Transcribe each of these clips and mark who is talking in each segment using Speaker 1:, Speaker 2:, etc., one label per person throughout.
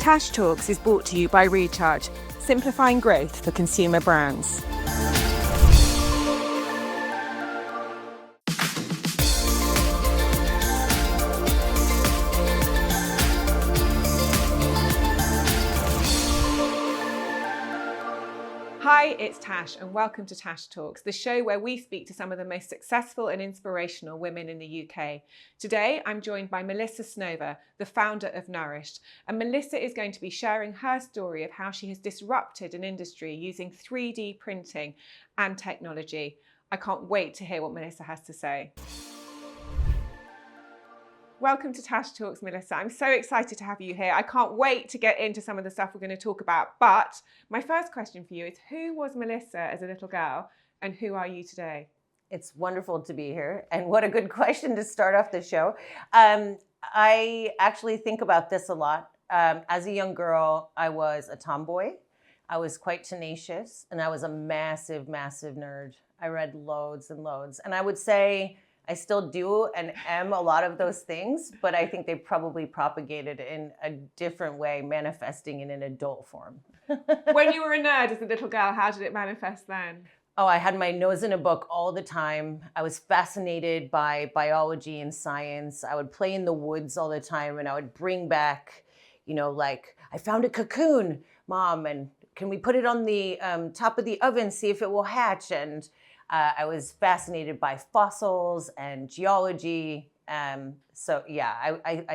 Speaker 1: Tash Talks is brought to you by Recharge, simplifying growth for consumer brands. Hi, it's Tash and welcome to Tash Talks, the show where we speak to some of the most successful and inspirational women in the UK. Today, I'm joined by Melissa Snover, the founder of Nourished, and Melissa is going to be sharing her story of how she has disrupted an industry using 3D printing and technology. I can't wait to hear what Melissa has to say. Welcome to Tash Talks, Melissa. I'm so excited to have you here. I can't wait to get into some of the stuff we're going to talk about. But my first question for you is, who was Melissa as a little girl and who are you today?
Speaker 2: It's wonderful to be here. And what a good question to start off the show. I actually think about this a lot. As a young girl, I was a tomboy. I was quite tenacious and I was a massive, massive nerd. I read loads and loads. And I would say I still do and am a lot of those things, but I think they probably propagated in a different way, manifesting in an adult form.
Speaker 1: When you were a nerd as a little girl, how did it manifest then?
Speaker 2: Oh, I had my nose in a book all the time. I was fascinated by biology and science. I would play in the woods all the time and I would bring back, like, I found a cocoon, Mom, and can we put it on the top of the oven, see if it will hatch? And I was fascinated by fossils and geology. I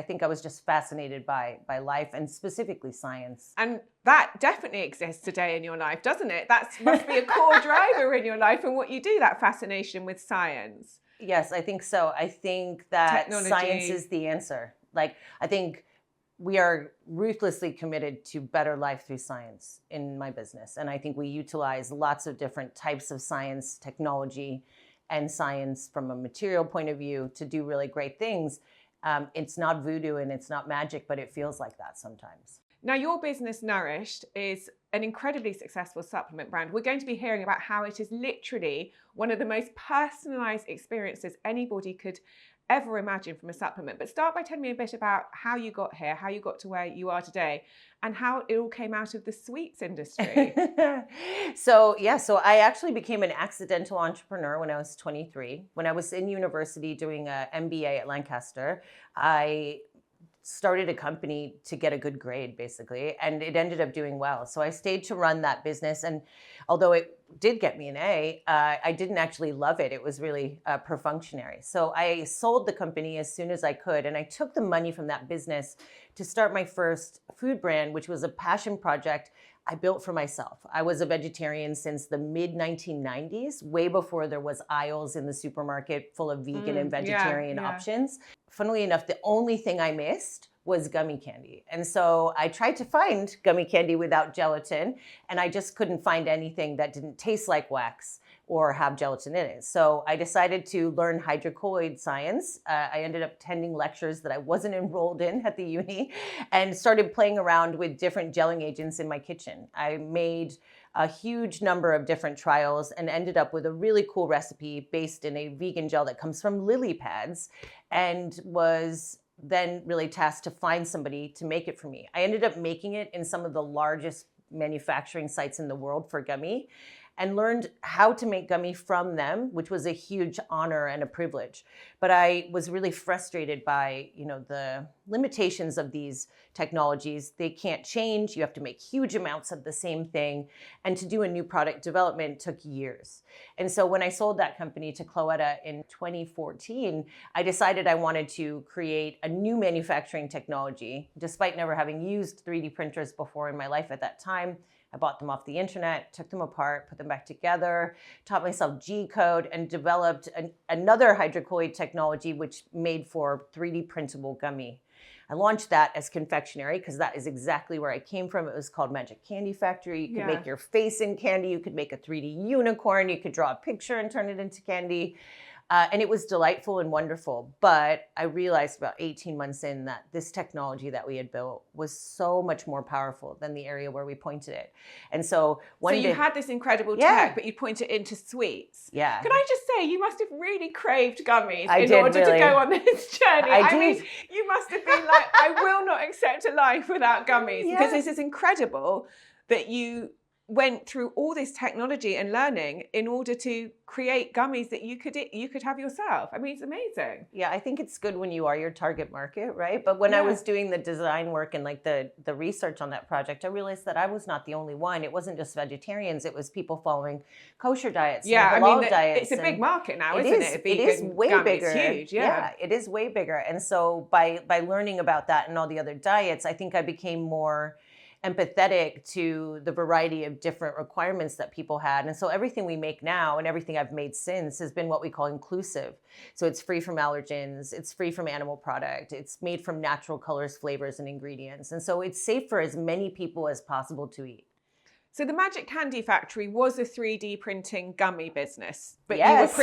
Speaker 2: think I was just fascinated by life and specifically science.
Speaker 1: And that definitely exists today in your life, doesn't it? That must be a core driver in your life and what you do, that fascination with science.
Speaker 2: Yes, I think so. I think that
Speaker 1: Technology.
Speaker 2: Science is the answer. I think we are ruthlessly committed to better life through science in my business. And I think we utilize lots of different types of science, technology, and science from a material point of view to do really great things. It's not voodoo and it's not magic, but it feels like that sometimes.
Speaker 1: Now, your business, Nourished, is an incredibly successful supplement brand. We're going to be hearing about how it is literally one of the most personalized experiences anybody could ever imagine from a supplement. But start by telling me a bit about how you got here, how you got to where you are today, and how it all came out of the sweets industry.
Speaker 2: So I actually became an accidental entrepreneur when I was 23. When I was in university doing an MBA at Lancaster, I started a company to get a good grade, basically, and it ended up doing well. So I stayed to run that business, and although it did get me an A, I didn't actually love it. It was really perfunctory. So I sold the company as soon as I could, and I took the money from that business to start my first food brand, which was a passion project I built for myself. I was a vegetarian since the mid-1990s, way before there was aisles in the supermarket full of vegan and vegetarian options. Funnily enough, the only thing I missed was gummy candy. And so I tried to find gummy candy without gelatin, and I just couldn't find anything that didn't taste like wax or have gelatin in it. So I decided to learn hydrocolloid science. I ended up attending lectures that I wasn't enrolled in at the uni and started playing around with different gelling agents in my kitchen. I made a huge number of different trials and ended up with a really cool recipe based in a vegan gel that comes from lily pads, and was then really tasked to find somebody to make it for me. I ended up making it in some of the largest manufacturing sites in the world for Gummy, and learned how to make Gummy from them, which was a huge honor and a privilege. But I was really frustrated by, the limitations of these technologies. They can't change. You have to make huge amounts of the same thing. And to do a new product development took years. And so when I sold that company to Cloetta in 2014, I decided I wanted to create a new manufacturing technology, despite never having used 3D printers before in my life at that time. I bought them off the internet, took them apart, put them back together, taught myself G-code, and developed another hydrocolloid technology which made for 3D printable gummy. I launched that as confectionery because that is exactly where I came from. It was called Magic Candy Factory. You could make your face in candy. You could make a 3D unicorn. You could draw a picture and turn it into candy. And it was delightful and wonderful. But I realized about 18 months in that this technology that we had built was so much more powerful than the area where we pointed it. And so one day,
Speaker 1: you had this incredible tech, but you point it into sweets.
Speaker 2: Yeah.
Speaker 1: Can I just say, you must have really craved gummies in order to go on this journey. I mean, you must have been like, I will not accept a life without gummies.
Speaker 2: Yeah.
Speaker 1: Because this is incredible that you went through all this technology and learning in order to create gummies that you could have yourself. I mean, it's amazing.
Speaker 2: Yeah, I think it's good when you are your target market, right? But when I was doing the design work and like the research on that project, I realized that I was not the only one. It wasn't just vegetarians; it was people following kosher diets,
Speaker 1: Yeah,
Speaker 2: and
Speaker 1: I
Speaker 2: halal
Speaker 1: mean,
Speaker 2: diets.
Speaker 1: it's a big market now, isn't it?
Speaker 2: It is way
Speaker 1: Gummy.
Speaker 2: bigger.
Speaker 1: It's huge. Yeah,
Speaker 2: it is way bigger. And so by learning about that and all the other diets, I think I became more empathetic to the variety of different requirements that people had. And so everything we make now and everything I've made since has been what we call inclusive. So it's free from allergens, it's free from animal product, it's made from natural colors, flavors, and ingredients. And so it's safe for as many people as possible to eat.
Speaker 1: So the Magic Candy Factory was a 3D printing gummy business, but
Speaker 2: Yes.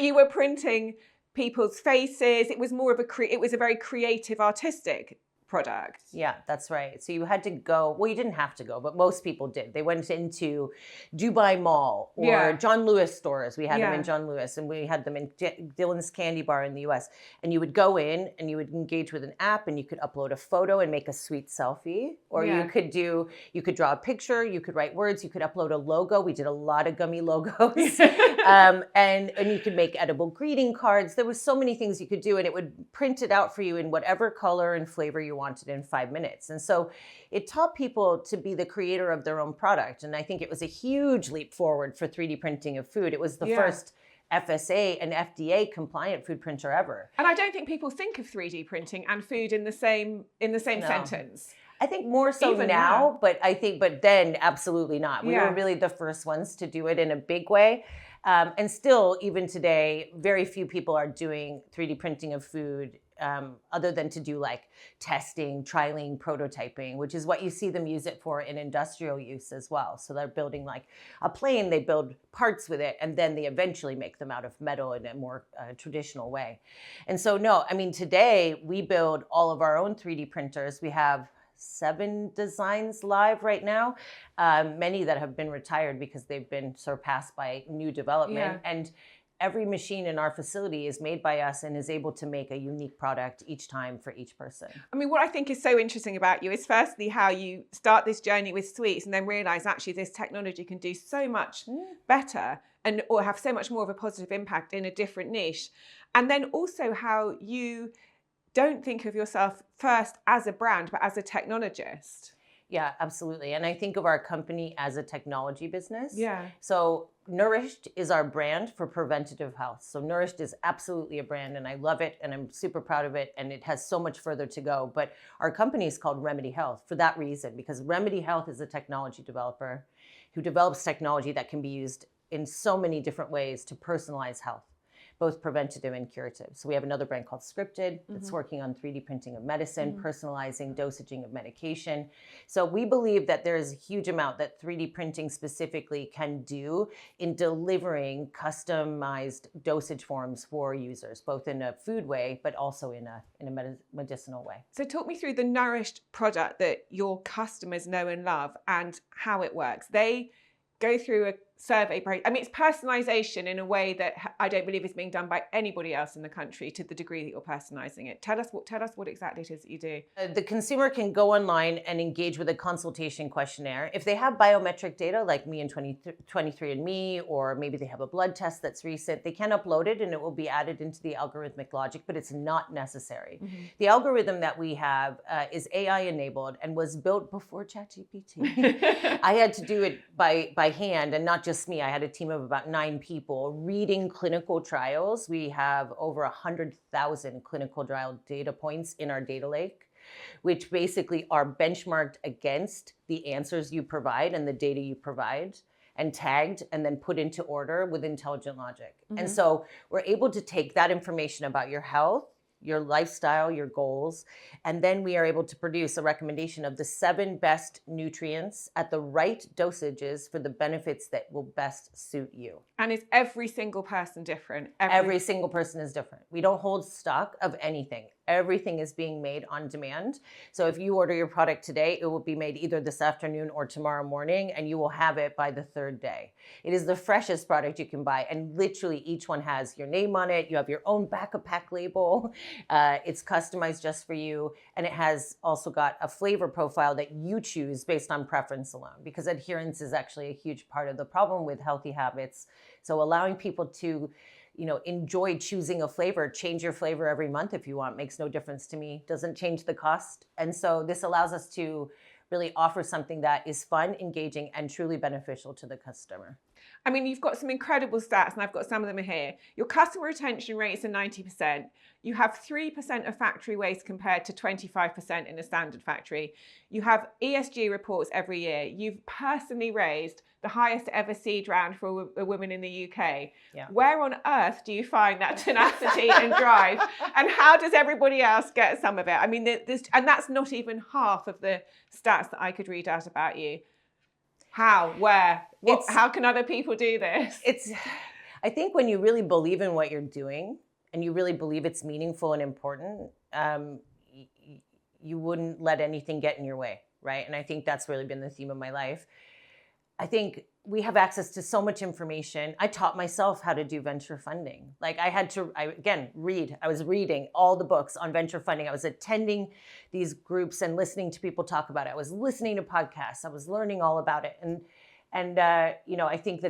Speaker 1: you were printing people's faces. It was more of it was a very creative, artistic product.
Speaker 2: Yeah, that's right. So you had to go, well, you didn't have to go, but most people did. They went into Dubai Mall or John Lewis stores. We had them in John Lewis, and we had them in Dylan's Candy Bar in the US. And you would go in and you would engage with an app, and you could upload a photo and make a sweet selfie. Or you could draw a picture, you could write words, you could upload a logo. We did a lot of gummy logos. And you could make edible greeting cards. There was so many things you could do, and it would print it out for you in whatever color and flavor you wanted in 5 minutes. And so it taught people to be the creator of their own product. And I think it was a huge leap forward for 3D printing of food. It was the first FSA and FDA compliant food printer ever.
Speaker 1: And I don't think people think of 3D printing and food in the same sentence.
Speaker 2: I think more so
Speaker 1: Even
Speaker 2: now, but then absolutely not. We were really the first ones to do it in a big way. And still, even today, very few people are doing 3D printing of food other than to do like testing, trialing, prototyping, which is what you see them use it for in industrial use as well. So they're building like a plane, they build parts with it, and then they eventually make them out of metal in a more traditional way. And so, no, I mean, today we build all of our own 3D printers. We have 7 designs live right now, many that have been retired because they've been surpassed by new development. And every machine in our facility is made by us and is able to make a unique product each time for each person.
Speaker 1: I mean, what I think is so interesting about you is firstly how you start this journey with sweets and then realize actually this technology can do so much better or have so much more of a positive impact in a different niche. And then also how you don't think of yourself first as a brand, but as a technologist.
Speaker 2: Yeah, absolutely. And I think of our company as a technology business.
Speaker 1: Yeah.
Speaker 2: So Nourished is our brand for preventative health. So Nourished is absolutely a brand, and I love it, and I'm super proud of it, and it has so much further to go. But our company is called Remedy Health for that reason, because Remedy Health is a technology developer who develops technology that can be used in so many different ways to personalize health, both preventative and curative. So we have another brand called Scripted that's working on 3D printing of medicine, personalizing dosaging of medication. So we believe that there is a huge amount that 3D printing specifically can do in delivering customized dosage forms for users, both in a food way, but also in a medicinal way.
Speaker 1: So talk me through the Nourished product that your customers know and love and how it works. They go through a survey. I mean, it's personalization in a way that I don't believe is being done by anybody else in the country to the degree that you're personalizing it. Tell us what exactly it is that you do.
Speaker 2: The consumer can go online and engage with a consultation questionnaire. If they have biometric data like me and 23andMe, or maybe they have a blood test that's recent, they can upload it and it will be added into the algorithmic logic, but it's not necessary. The algorithm that we have is AI enabled and was built before ChatGPT. I had to do it by hand, and not just me. I had a team of about 9 people reading clinical trials. We have over 100,000 clinical trial data points in our data lake, which basically are benchmarked against the answers you provide and the data you provide, and tagged and then put into order with intelligent logic. And so we're able to take that information about your health, your lifestyle, your goals, and then we are able to produce a recommendation of the 7 best nutrients at the right dosages for the benefits that will best suit you.
Speaker 1: And is every single person different?
Speaker 2: Every single person is different. We don't hold stock of anything. Everything is being made on demand. So if you order your product today, it will be made either this afternoon or tomorrow morning, and you will have it by the third day. It is the freshest product you can buy, and literally each one has your name on it. You have your own back-of-pack label. It's customized just for you, and it has also got a flavor profile that you choose based on preference alone, because adherence is actually a huge part of the problem with healthy habits. So allowing people to, enjoy choosing a flavor, change your flavor every month if you want, makes no difference to me, doesn't change the cost. And so this allows us to really offer something that is fun, engaging, and truly beneficial to the customer.
Speaker 1: I mean, you've got some incredible stats, and I've got some of them here. Your customer retention rates are 90%. You have 3% of factory waste compared to 25% in a standard factory. You have ESG reports every year. You've personally raised the highest ever seed round for a woman in the UK.
Speaker 2: Yeah.
Speaker 1: Where on earth do you find that tenacity and drive? And how does everybody else get some of it? I mean, and that's not even half of the stats that I could read out about you. How? Where? How can other people do this?
Speaker 2: I think when you really believe in what you're doing and you really believe it's meaningful and important, you wouldn't let anything get in your way, right? And I think that's really been the theme of my life. I think we have access to so much information. I taught myself how to do venture funding. Like read. I was reading all the books on venture funding. I was attending these groups and listening to people talk about it. I was listening to podcasts. I was learning all about it. And I think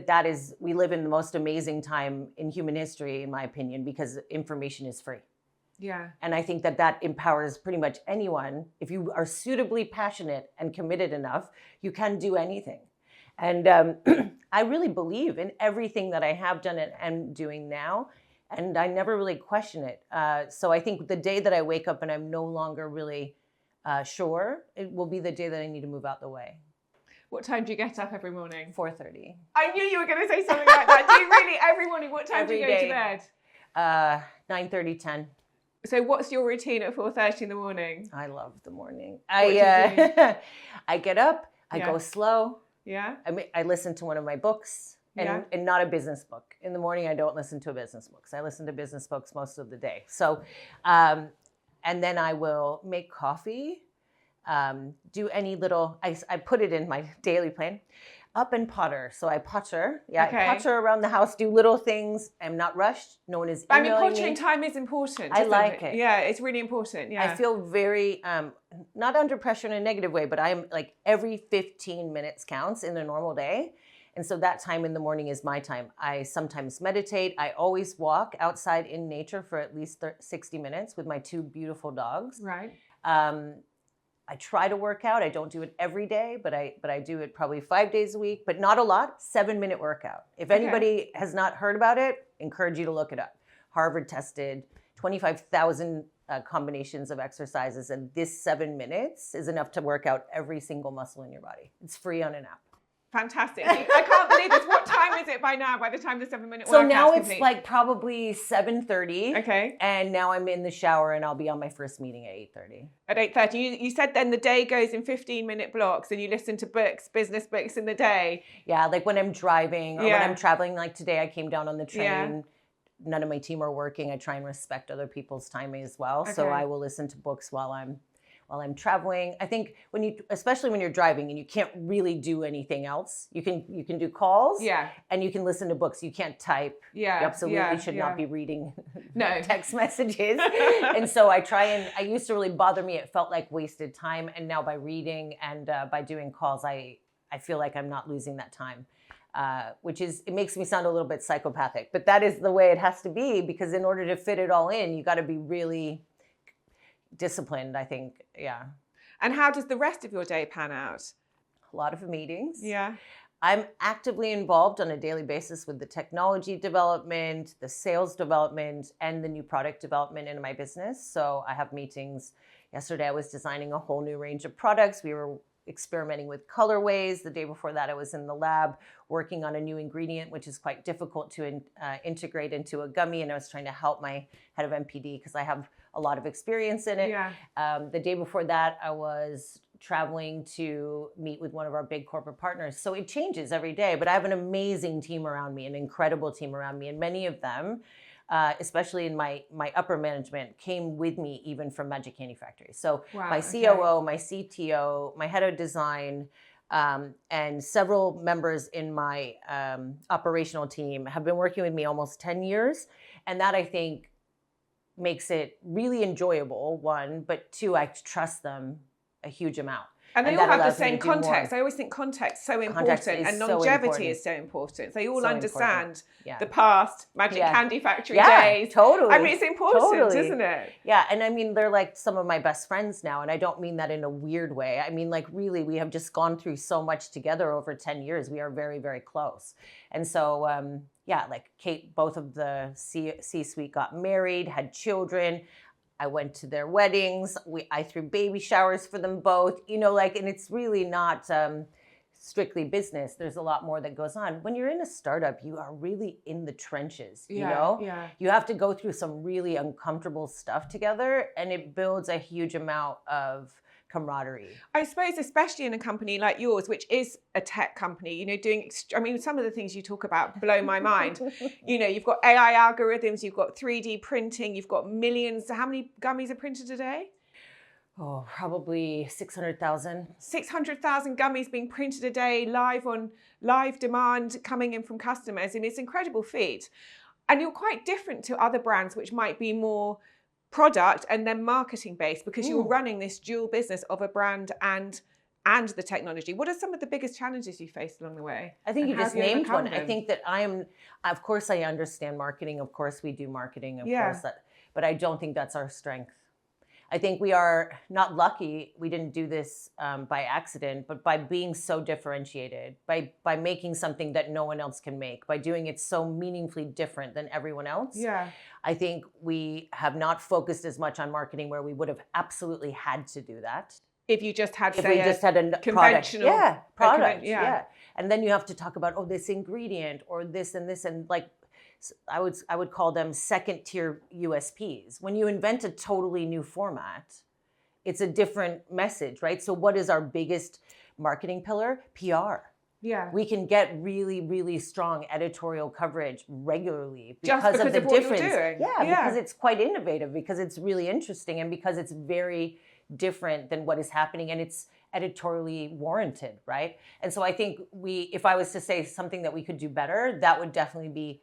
Speaker 2: we live in the most amazing time in human history, in my opinion, because information is free.
Speaker 1: Yeah.
Speaker 2: And I think that empowers pretty much anyone. If you are suitably passionate and committed enough, you can do anything. And I really believe in everything that I have done and am doing now, and I never really question it. So I think the day that I wake up and I'm no longer really sure, it will be the day that I need to move out the way.
Speaker 1: What time do you get up every morning?
Speaker 2: 4:30.
Speaker 1: I knew you were going to say something like that. Do you really? Every morning? What time do you go to bed?
Speaker 2: 9:30, 10.
Speaker 1: So what's your routine at 4:30 in the morning?
Speaker 2: I love the morning.
Speaker 1: I
Speaker 2: get up, I go slow.
Speaker 1: Yeah.
Speaker 2: I listen to one of my books, and not a business book. In the morning, I don't listen to business books. I listen to business books most of the day. So, and then I will make coffee, do any little, I put it in my daily plan, up and potter. So I potter. Yeah, okay. I potter around the house, do little things. I'm not rushed. No one is emailing me.
Speaker 1: Pottering time is important.
Speaker 2: I like it.
Speaker 1: Yeah, it's really important. Yeah.
Speaker 2: I feel very, not under pressure in a negative way, but I'm like every 15 minutes counts in a normal day. And so that time in the morning is my time. I sometimes meditate. I always walk outside in nature for at least 60 minutes with my two beautiful dogs.
Speaker 1: Right.
Speaker 2: I try to work out. I don't do it every day, but I do it probably 5 days a week, but not a lot. 7-minute workout. If anybody has not heard about it, encourage you to look it up. Harvard tested 25,000 combinations of exercises, and this 7 minutes is enough to work out every single muscle in your body. It's free on an app.
Speaker 1: Fantastic. I can't believe this. What time is it by now, by the time the 7-minute workout?
Speaker 2: So now it's like probably 7:30.
Speaker 1: Okay.
Speaker 2: And now I'm in the shower and I'll be on my first meeting at 8:30.
Speaker 1: At 8:30. You said then the day goes in 15-minute blocks and you listen to books, business books in the day.
Speaker 2: Yeah, like when I'm driving or when I'm traveling, like today I came down on the train.
Speaker 1: Yeah.
Speaker 2: None of my team are working. I try and respect other people's time as well. Okay. So I will listen to books while I'm traveling. I think especially when you're driving and you can't really do anything else, you can do calls.
Speaker 1: Yeah.
Speaker 2: And you can listen to books. You can't type.
Speaker 1: Yeah.
Speaker 2: You absolutely should not be reading
Speaker 1: no
Speaker 2: text messages. And so I used to really bother me. It felt like wasted time. And now by reading and by doing calls, I feel like I'm not losing that time. It makes me sound a little bit psychopathic, but that is the way it has to be, because in order to fit it all in, you got to be really disciplined, I think. Yeah.
Speaker 1: And how does the rest of your day pan out?
Speaker 2: A lot of meetings.
Speaker 1: Yeah.
Speaker 2: I'm actively involved on a daily basis with the technology development, the sales development, and the new product development in my business. So I have meetings. Yesterday, I was designing a whole new range of products. We were experimenting with colorways. The day before that, I was in the lab working on a new ingredient, which is quite difficult to integrate into a gummy. And I was trying to help my head of MPD because I have a lot of experience in it.
Speaker 1: Yeah.
Speaker 2: The day before that, I was traveling to meet with one of our big corporate partners. So it changes every day, but I have an amazing team around me, an incredible team around me. And many of them especially in my upper management, came with me even from Magic Candy Factory. So
Speaker 1: Wow,
Speaker 2: my COO, my CTO, my head of design, and several members in my operational team have been working with me almost 10 years. And that, I think, makes it really enjoyable, one, but two, I trust them a huge amount.
Speaker 1: And they all
Speaker 2: that
Speaker 1: have the
Speaker 2: allows me
Speaker 1: same
Speaker 2: to do more.
Speaker 1: context. I always think context is so important,
Speaker 2: Context is
Speaker 1: and
Speaker 2: so
Speaker 1: longevity
Speaker 2: important.
Speaker 1: is so important. They all
Speaker 2: So
Speaker 1: understand
Speaker 2: important. Yeah.
Speaker 1: the past, Magic
Speaker 2: Yeah.
Speaker 1: Candy Factory
Speaker 2: Yeah,
Speaker 1: days.
Speaker 2: totally.
Speaker 1: I mean, it's important,
Speaker 2: Totally.
Speaker 1: isn't it?
Speaker 2: Yeah, and I mean, they're like some of my best friends now, and I don't mean that in a weird way. I mean, like, really, we have just gone through so much together over 10 years. We are very, very close. And so, yeah, like Kate, both of the C-suite got married, had children. I went to their weddings. I threw baby showers for them both, you know, like, and it's really not strictly business. There's a lot more that goes on. When you're in a startup, you are really in the trenches, you know?
Speaker 1: Yeah.
Speaker 2: You have to go through some really uncomfortable stuff together, and it builds a huge amount of camaraderie.
Speaker 1: I suppose, especially in a company like yours, which is a tech company, you know, I mean, some of the things you talk about blow my mind. You know, you've got AI algorithms, you've got 3D printing, you've got millions. So how many gummies are printed a day?
Speaker 2: Oh, probably 600,000.
Speaker 1: 600,000 gummies being printed a day, live demand coming in from customers. And it's an incredible feat. And you're quite different to other brands, which might be more product and then marketing based, because you're running this dual business of a brand and the technology. What are some of the biggest challenges you faced along the way?
Speaker 2: I think
Speaker 1: And
Speaker 2: you
Speaker 1: how
Speaker 2: just
Speaker 1: have you
Speaker 2: named one.
Speaker 1: overcome
Speaker 2: I
Speaker 1: them?
Speaker 2: think that of course I understand marketing. Of course we do marketing. Of
Speaker 1: Yeah.
Speaker 2: course but I don't think that's our strength. I think we are not lucky. We didn't do this by accident, but by being so differentiated, by making something that no one else can make, by doing it so meaningfully different than everyone else.
Speaker 1: Yeah.
Speaker 2: I think we have not focused as much on marketing where we would have absolutely had to do that.
Speaker 1: If you just had,
Speaker 2: If
Speaker 1: say,
Speaker 2: we just had a
Speaker 1: conventional
Speaker 2: product,
Speaker 1: yeah.
Speaker 2: And then you have to talk about this ingredient or this, and like I would call them second tier USPs. When you invent a totally new format, it's a different message, right? So what is our biggest marketing pillar? PR.
Speaker 1: Yeah.
Speaker 2: We can get really, really strong editorial coverage regularly
Speaker 1: Just
Speaker 2: because of the
Speaker 1: what you're
Speaker 2: difference.
Speaker 1: doing.
Speaker 2: Yeah, because it's quite innovative, because it's really interesting, and because it's very different than what is happening, and it's editorially warranted, right? And so I think if I was to say something that we could do better, that would definitely be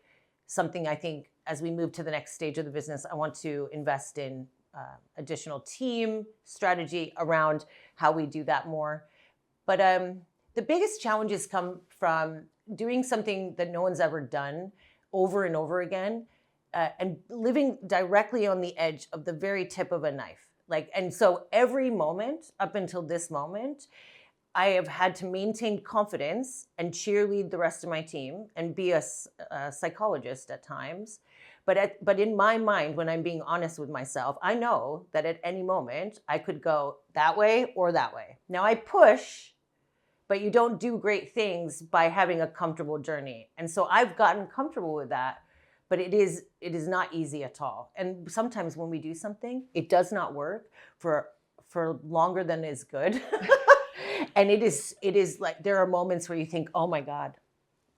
Speaker 2: something. I think as we move to the next stage of the business, I want to invest in additional team strategy around how we do that more. But the biggest challenges come from doing something that no one's ever done over and over again, and living directly on the edge of the very tip of a knife. And so every moment up until this moment, I have had to maintain confidence and cheerlead the rest of my team and be a psychologist at times. But in my mind, when I'm being honest with myself, I know that at any moment I could go that way or that way. Now I push, but you don't do great things by having a comfortable journey. And so I've gotten comfortable with that, but it is not easy at all. And sometimes when we do something, it does not work for longer than is good. And it is like, there are moments where you think, oh my God.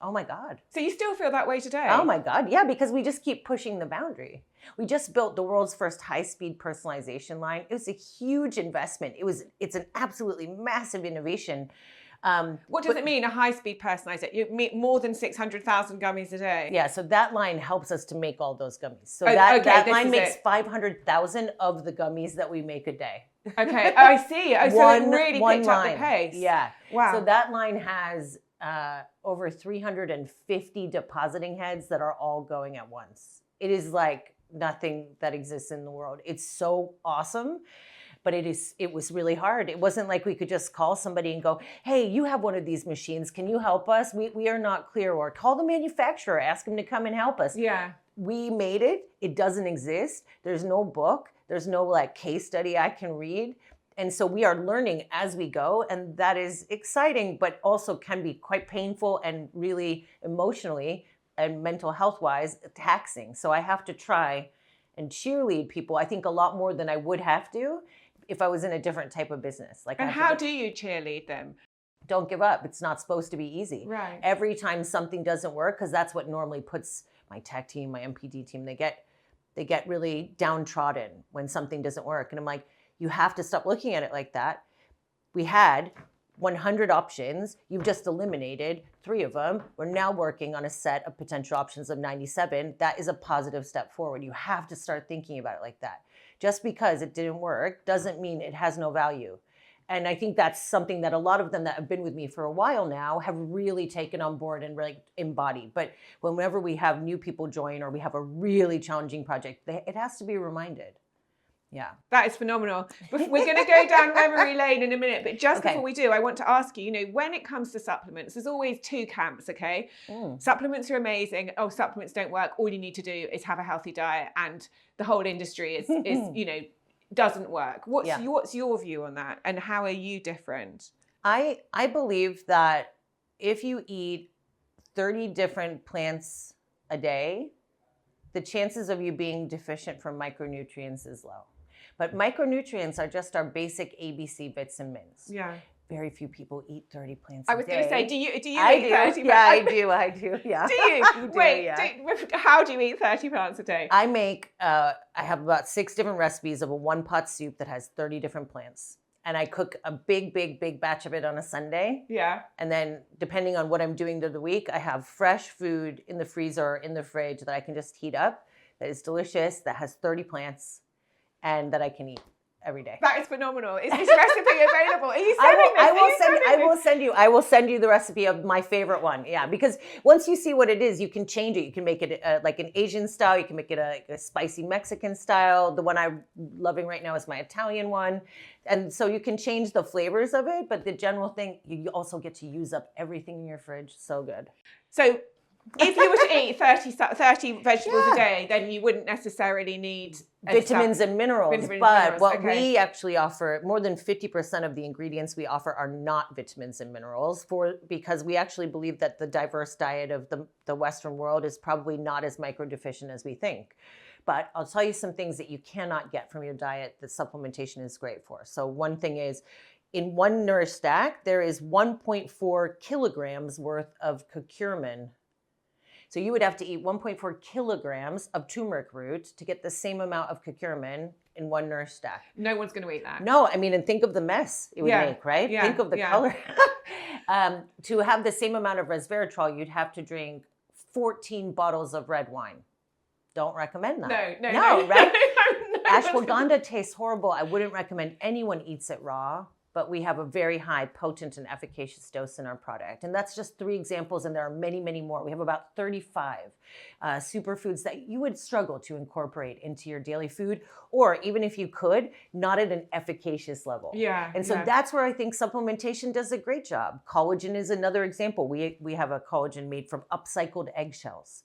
Speaker 1: So you still feel that way today?
Speaker 2: Oh my God, yeah, because we just keep pushing the boundary. We just built the world's first high-speed personalization line. It was a huge investment. It's an absolutely massive innovation.
Speaker 1: What does it mean, a high-speed personalization? You mean more than 600,000 gummies a day?
Speaker 2: Yeah, so that line helps us to make all those gummies. So
Speaker 1: that
Speaker 2: line makes 500,000 of the gummies that we make a day.
Speaker 1: Okay, I see. Oh, so it really picked up the pace.
Speaker 2: Yeah.
Speaker 1: Wow.
Speaker 2: So that line has over 350 depositing heads that are all going at once. It is like nothing that exists in the world. It's so awesome. But it was really hard. It wasn't like we could just call somebody and go, hey, you have one of these machines. Can you help us? We are not clear. Or call the manufacturer, ask them to come and help us.
Speaker 1: Yeah.
Speaker 2: We made it. It doesn't exist. There's no book. There's no case study I can read. And so we are learning as we go. And that is exciting, but also can be quite painful and really emotionally and mental health wise taxing. So I have to try and cheerlead people, I think, a lot more than I would have to if I was in a different type of business.
Speaker 1: And how do you cheerlead them?
Speaker 2: Don't give up. It's not supposed to be easy.
Speaker 1: Right.
Speaker 2: Every time something doesn't work, because that's what normally puts my tech team, my MPD team, they get really downtrodden when something doesn't work. And I'm like, you have to stop looking at it like that. We had 100 options. You've just eliminated 3 of them. We're now working on a set of potential options of 97. That is a positive step forward. You have to start thinking about it like that. Just because it didn't work doesn't mean it has no value. And I think that's something that a lot of them that have been with me for a while now have really taken on board and really embodied. But whenever we have new people join or we have a really challenging project, it has to be reminded. Yeah.
Speaker 1: That is phenomenal. We're going to go down memory lane in a minute, but just before we do, I want to ask you, when it comes to supplements, there's always 2 camps, okay? Supplements are amazing. Oh, supplements don't work. All you need to do is have a healthy diet, and the whole industry is doesn't work. What's your view on that, and how are you different?
Speaker 2: I believe that if you eat 30 different plants a day, the chances of you being deficient from micronutrients is low. But micronutrients are just our basic ABC bits and mins.
Speaker 1: Yeah.
Speaker 2: Very few people eat 30 plants a day.
Speaker 1: I was going to say, do you eat 30?
Speaker 2: Yeah, I do. Yeah.
Speaker 1: Do you? Wait, how do you eat 30 plants a day?
Speaker 2: I have about 6 different recipes of a 1-pot soup that has 30 different plants. And I cook a big batch of it on a Sunday.
Speaker 1: Yeah.
Speaker 2: And then depending on what I'm doing through the week, I have fresh food in the freezer or in the fridge that I can just heat up, that is delicious, that has 30 plants, and that I can eat every day.
Speaker 1: That is phenomenal. Is this recipe available? Are you sending this?
Speaker 2: I will send you the recipe of my favorite one. Yeah, because once you see what it is, you can change it. You can make it like an Asian style. You can make it a spicy Mexican style. The one I'm loving right now is my Italian one. And so you can change the flavors of it, but the general thing, you also get to use up everything in your fridge. So good.
Speaker 1: So if you were to eat 30 vegetables a day, then you wouldn't necessarily need
Speaker 2: vitamins and minerals. We actually offer more than 50% of the ingredients we offer are not vitamins and minerals because we actually believe that the diverse diet of the Western world is probably not as microdeficient as we think. But I'll tell you some things that you cannot get from your diet that supplementation is great for. So one thing is, in one Nourished stack, there is 1.4 kilograms worth of curcumin. So you would have to eat 1.4 kilograms of turmeric root to get the same amount of curcumin in one Nourished stack.
Speaker 1: No one's going to eat that.
Speaker 2: No, I mean, and think of the mess it would make, right?
Speaker 1: Yeah.
Speaker 2: Think of the color. To have the same amount of resveratrol, you'd have to drink 14 bottles of red wine. Don't recommend that. No, right? Ashwagandha tastes horrible. I wouldn't recommend anyone eats it raw. But we have a very high, potent, and efficacious dose in our product. And that's just 3 examples, and there are many, many more. We have about 35 superfoods that you would struggle to incorporate into your daily food, or even if you could, not at an efficacious level.
Speaker 1: Yeah.
Speaker 2: And so that's where I think supplementation does a great job. Collagen is another example. We have a collagen made from upcycled eggshells.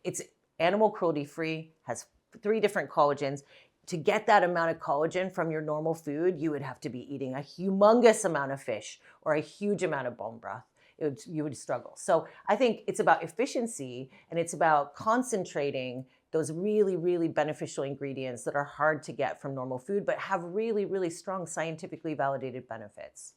Speaker 2: It's animal cruelty-free, has 3 different collagens. To get that amount of collagen from your normal food, you would have to be eating a humongous amount of fish or a huge amount of bone broth. You would struggle. So I think it's about efficiency, and it's about concentrating those really, really beneficial ingredients that are hard to get from normal food, but have really, really strong scientifically validated benefits.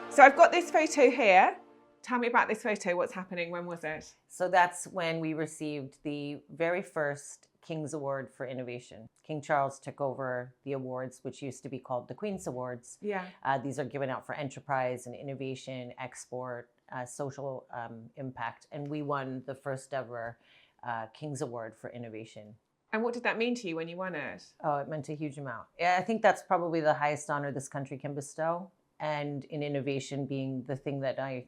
Speaker 1: So I've got this photo here. Tell me about this photo. What's happening? When was it?
Speaker 2: So that's when we received the very first King's Award for Innovation. King Charles took over the awards, which used to be called the Queen's Awards.
Speaker 1: Yeah.
Speaker 2: These are given out for enterprise and innovation, export, social impact. And we won the first ever King's Award for Innovation.
Speaker 1: And what did that mean to you when you won it?
Speaker 2: Oh, it meant a huge amount. I think that's probably the highest honor this country can bestow. And in innovation being the thing that I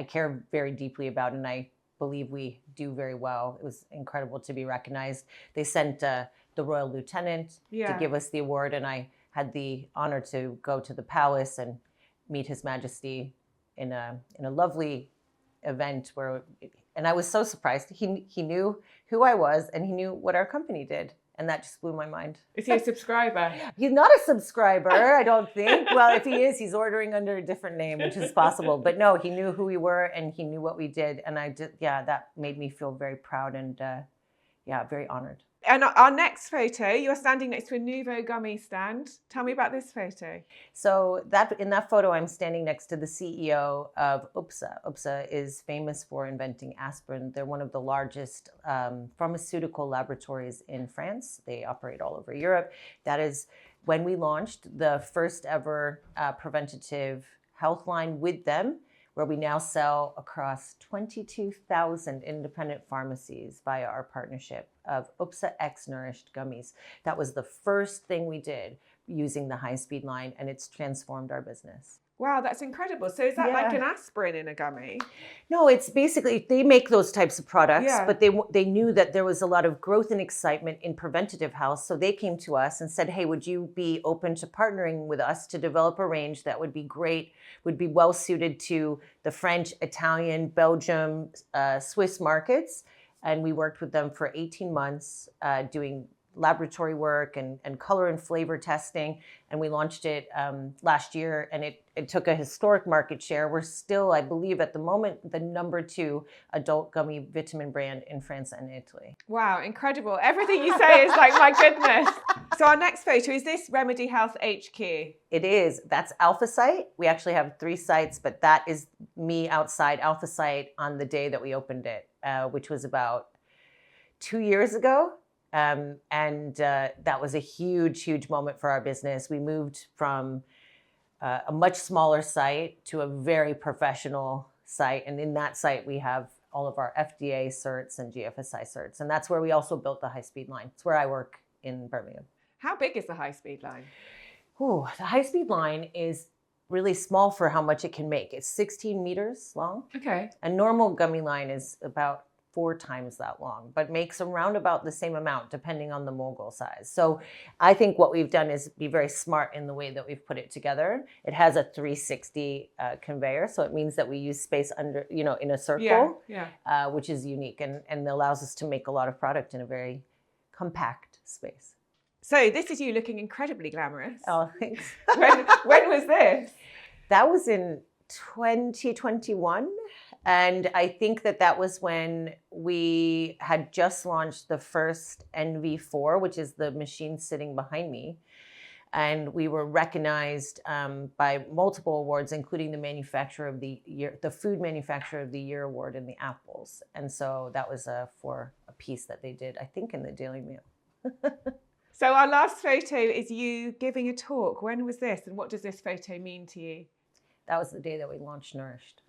Speaker 2: care very deeply about, and I believe we do very well. It was incredible to be recognized. They sent the Royal Lieutenant to give us the award, and I had the honor to go to the palace and meet His Majesty in a lovely event and I was so surprised. He knew who I was, and he knew what our company did. And that just blew my mind.
Speaker 1: Is he a subscriber?
Speaker 2: He's not a subscriber, I don't think. Well, if he is, he's ordering under a different name, which is possible. But no, he knew who we were, and he knew what we did. And that made me feel very proud. And yeah, very honored.
Speaker 1: And our next photo, you're standing next to a Nouveau gummy stand. Tell me about this photo.
Speaker 2: So in that photo, I'm standing next to the CEO of UPSA. UPSA is famous for inventing aspirin. They're one of the largest pharmaceutical laboratories in France. They operate all over Europe. That is when we launched the first ever preventative health line with them, where we now sell across 22,000 independent pharmacies via our partnership of UPSA X Nourished gummies. That was the first thing we did using the high-speed line, and it's transformed our business.
Speaker 1: Wow, that's incredible. So is that like an aspirin in a gummy?
Speaker 2: No, it's basically, they make those types of products,
Speaker 1: Yeah.
Speaker 2: but they knew that there was a lot of growth and excitement in preventative health. So they came to us and said, hey, would you be open to partnering with us to develop a range that would be great, would be well suited to the French, Italian, Belgium, Swiss markets? And we worked with them for 18 months doing laboratory work and color and flavor testing. And we launched it last year, and it took a historic market share. We're still, I believe at the moment, the #2 adult gummy vitamin brand in France and Italy.
Speaker 1: Wow, incredible. Everything you say is like, my goodness. So our next photo, is this Remedy Health HQ?
Speaker 2: It is. That's Alpha Site. We actually have 3 sites, but that is me outside Alpha Site on the day that we opened it, which was about 2 years ago. That was a huge, huge moment for our business. We moved from a much smaller site to a very professional site. And in that site, we have all of our FDA certs and GFSI certs. And that's where we also built the high-speed line. It's where I work in Birmingham.
Speaker 1: How big is the high-speed line?
Speaker 2: Ooh, the high-speed line is really small for how much it can make. It's 16 meters long.
Speaker 1: Okay.
Speaker 2: A normal gummy line is about 4 times that long, but makes around about the same amount depending on the mogul size. So I think what we've done is be very smart in the way that we've put it together. It has a 360 conveyor, so it means that we use space under, in a circle, which is unique and allows us to make a lot of product in a very compact space.
Speaker 1: So this is you looking incredibly glamorous.
Speaker 2: Oh, thanks.
Speaker 1: When was this?
Speaker 2: That was in 2021. And I think that was when we had just launched the first NV4, which is the machine sitting behind me. And we were recognized by multiple awards, including the Manufacturer of the Year, the Food Manufacturer of the Year award in the apples. And so that was for a piece that they did, I think, in the Daily Mail.
Speaker 1: So our last photo is you giving a talk. When was this, and what does this photo mean to you?
Speaker 2: That was the day that we launched Nourished.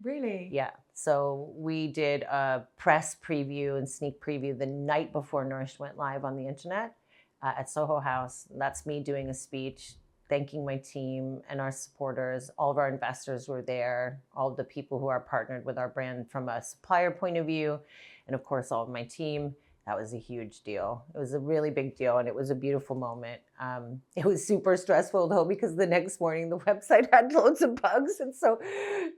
Speaker 1: Really?
Speaker 2: Yeah. So we did a press preview and sneak preview the night before Nourished went live on the internet at Soho House. That's me doing a speech, thanking my team and our supporters. All of our investors were there, all of the people who are partnered with our brand from a supplier point of view, and of course, all of my team. That was a huge deal. It was a really big deal, and it was a beautiful moment. It was super stressful though, because the next morning the website had loads of bugs, and so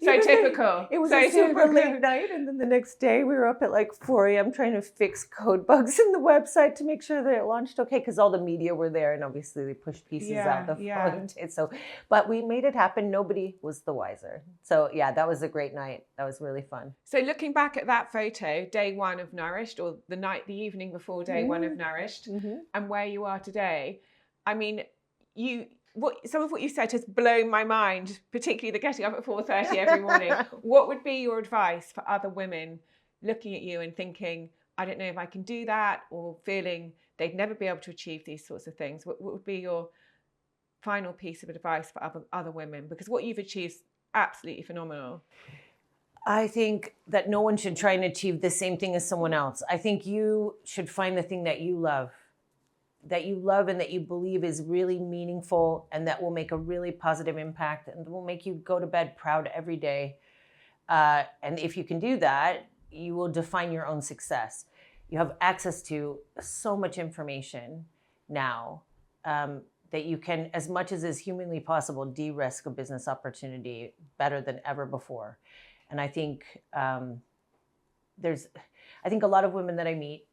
Speaker 1: typical.
Speaker 2: It was a super late night, and then the next day we were up at like 4 a.m. trying to fix code bugs in the website to make sure that it launched okay, because all the media were there, and obviously they pushed pieces out the following day. So, but we made it happen. Nobody was the wiser. So yeah, that was a great night. That was really fun.
Speaker 1: So looking back at that photo, day 1 of Nourished, or the evening before day 1 of Nourished, and where you are today, I mean, some of what you said has blown my mind, particularly the getting up at 4:30 every morning. What would be your advice for other women looking at you and thinking, I don't know if I can do that, or feeling they'd never be able to achieve these sorts of things? What would be your final piece of advice for other women? Because what you've achieved is absolutely phenomenal.
Speaker 2: I think that no one should try and achieve the same thing as someone else. I think you should find the thing that you love and that you believe is really meaningful and that will make a really positive impact and will make you go to bed proud every day. And if you can do that, you will define your own success. You have access to so much information now that you can, as much as is humanly possible, de-risk a business opportunity better than ever before. And I think I think a lot of women that I meet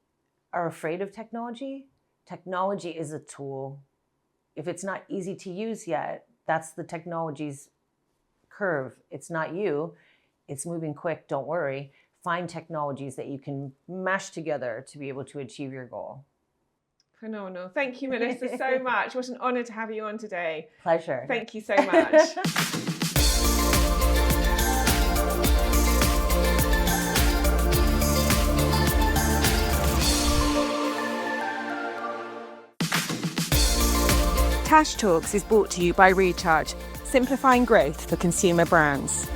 Speaker 2: are afraid of technology. Technology is a tool. If it's not easy to use yet, that's the technology's curve. It's not you. It's moving quick. Don't worry. find technologies that you can mash together to be able to achieve your goal.
Speaker 1: Phenomenal. Thank you, Melissa, so much. What an honor to have you on today.
Speaker 2: Pleasure.
Speaker 1: Thank you so much. Tash Talks is brought to you by Recharge, simplifying growth for consumer brands.